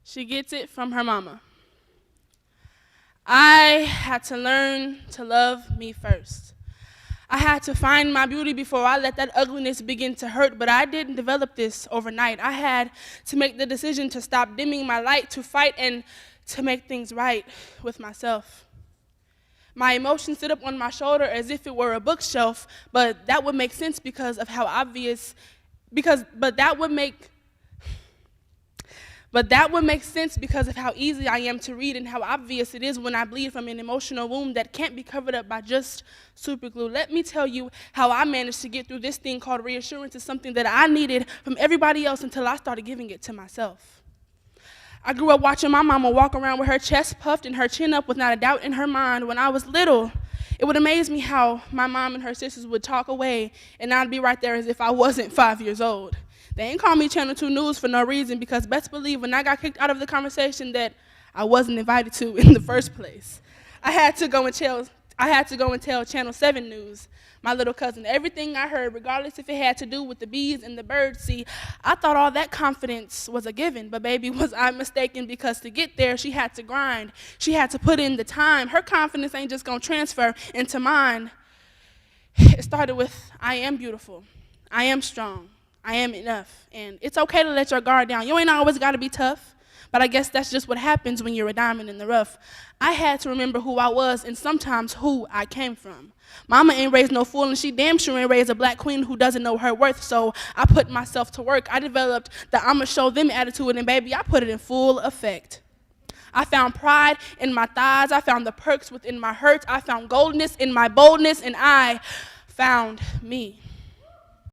She gets it from her mama. I had to learn to love me first. I had to find my beauty before I let that ugliness begin to hurt, but I didn't develop this overnight. I had to make the decision to stop dimming my light, to fight, and to make things right with myself. My emotions sit up on my shoulder as if it were a bookshelf, but that would make sense because of how obvious, but that would make sense because of how easy I am to read and how obvious it is when I bleed from an emotional wound that can't be covered up by just super glue. Let me tell you how I managed to get through this thing called reassurance. Is something that I needed from everybody else until I started giving it to myself. I grew up watching my mama walk around with her chest puffed and her chin up with not a doubt in her mind. When I was little, it would amaze me how my mom and her sisters would talk away and I'd be right there as if I wasn't 5 years old. They ain't call me Channel 2 News for no reason because best believe when I got kicked out of the conversation that I wasn't invited to in the first place, I had to go and tell Channel 7 News, my little cousin, everything I heard, regardless if it had to do with the bees and the birds. See, I thought all that confidence was a given, but baby, was I mistaken, because to get there, she had to grind. She had to put in the time. Her confidence ain't just gonna transfer into mine. It started with, I am beautiful, I am strong, I am enough, and it's okay to let your guard down. You ain't always gotta be tough, but I guess that's just what happens when you're a diamond in the rough. I had to remember who I was and sometimes who I came from. Mama ain't raised no fool, and she damn sure ain't raised a black queen who doesn't know her worth, so I put myself to work. I developed the I'ma show them attitude, and baby, I put it in full effect. I found pride in my thighs, I found the perks within my hurts, I found goldness in my boldness, and I found me.